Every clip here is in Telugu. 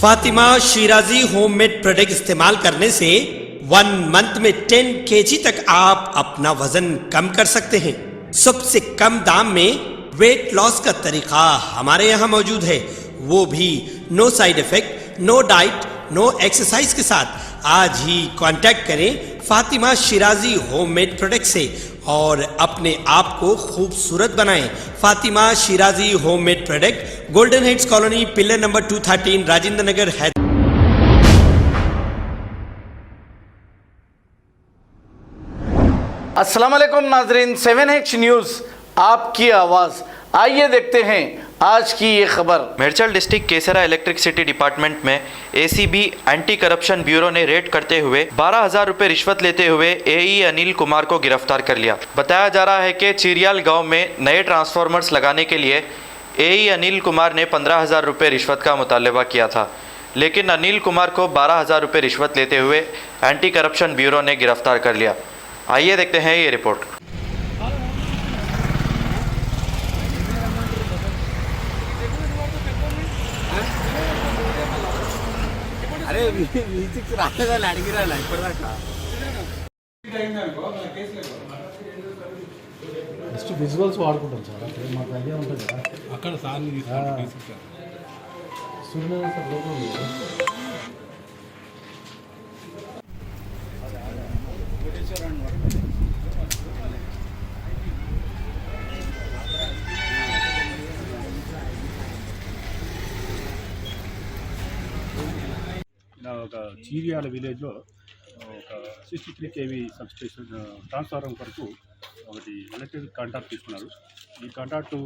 फातिमा शिराजी होममेड प्रोडक्ट इस्तेमाल करने से 1 मंथ में 10 kg तक आप अपना वजन कम कर सकते हैं। सबसे कम दाम में वेट लॉस का तरीका हमारे यहाँ मौजूद है, वो भी no side effect, no diet, no exercise के साथ। आज ही कांटेक्ट करें फातिमा शिराजी होममेड प्रोडक्ट से और अपने आप को खूबसूरत बनाएं। Fatima Shirazi homemade product, Golden Heads Colony, pillar number 213, Rajendra Nagar, Hyderabad. अस्सलाम वालेकुम नाजरीन, 7H न्यूज़ आपकी आवाज़। आइए देखते हैं आज की ये खबर। मेडचल डिस्ट्रिक्ट केसरा इलेक्ट्रिसिटी डिपार्टमेंट में एसीबी एंटी करप्शन ब्यूरो ने रेड करते हुए 12,000 रुपये रिश्वत लेते हुए एई अनिल कुमार को गिरफ्तार कर लिया। बताया जा रहा है कि चिरियाल गांव में नए ट्रांसफार्मर्स लगाने के लिए एई अनिल कुमार ने 15,000 रुपये रिश्वत का मुतालबा किया था, लेकिन अनिल कुमार को 12,000 रुपये रिश्वत लेते हुए एंटी करप्शन ब्यूरो ने गिरफ्तार कर लिया। आइए देखते हैं ये रिपोर्ट। అరే మ్యూజిక్ రాలేదని అడిగిరాలి ఇప్పటిదాకా జస్ట్ విజువల్స్ వాడుకుంటాం సార్, అక్కడ మాకు ఐడియా ఉంటుంది కదా. అక్కడ సార్ని సూర్యనారాయణ సార్ లోపల ఉంది కదా. ఒక చీరియాల విలేజ్లో ఒక 63 kV సబ్స్టేషన్ ట్రాన్స్ఫార్మర్ కొరకు ఒకటి ఎలక్ట్రిక్ కాంట్రాక్ట్ తీసుకున్నారు. ఈ కాంట్రాక్టు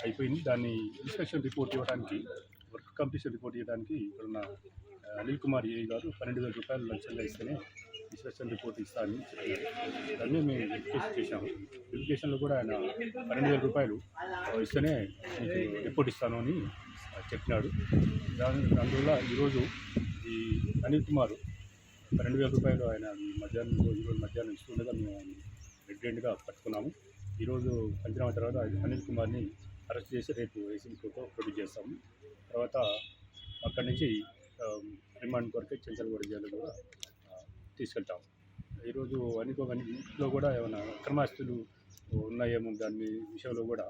అయిపోయింది. దాన్ని ఇన్స్పెక్షన్ రిపోర్ట్ ఇవ్వడానికి, వర్క్ కంప్లీషన్ రిపోర్ట్ ఇవ్వడానికి ఇక్కడున్న అనిల్ కుమార్ ఏఈ గారు 12,000 రూపాయలు లంచంగా ఇస్తేనే ఇన్స్పెక్షన్ రిపోర్ట్ ఇస్తానని చెప్పారు. దాన్ని మేము వెరిఫికేషన్ చేశాము. వెరిఫికేషన్లో కూడా ఆయన 12,000 రూపాయలు ఇస్తేనే మీకు రిపోర్ట్ ఇస్తాను అని చెప్పినాడు. అందువల్ల ఈరోజు ఈ అనిల్ కుమార్ 12,000 రూపాయలు ఆయన ఈరోజు మధ్యాహ్నం ఇస్తుండగా మేము ఆయన రెడ్ హ్యాండ్గా పట్టుకున్నాము. ఈరోజు పంచనామా తర్వాత అనిల్ కుమార్ని అరెస్ట్ చేసి రేపు ఏసీబీ కోర్టులో ప్రొడ్యూస్ చేస్తాము. తర్వాత అక్కడి నుంచి రిమాండ్ కొరకే చెంచల్గూడ జైలు కూడా తీసుకెళ్తాము. ఈరోజు ఇంట్లో కూడా ఏమైనా అక్రమాస్తులు ఉన్నాయేమో దాని విషయంలో కూడా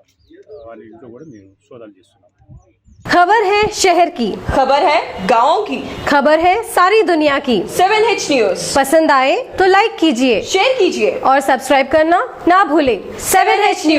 వాళ్ళ ఇంట్లో కూడా మేము సోదాలు చేస్తున్నాము. खबर है शहर की, खबर है गाँव की, खबर है सारी दुनिया की। 7H न्यूज़ पसंद आए तो लाइक कीजिए, शेयर कीजिए और सब्सक्राइब करना ना भूलें। 7H news.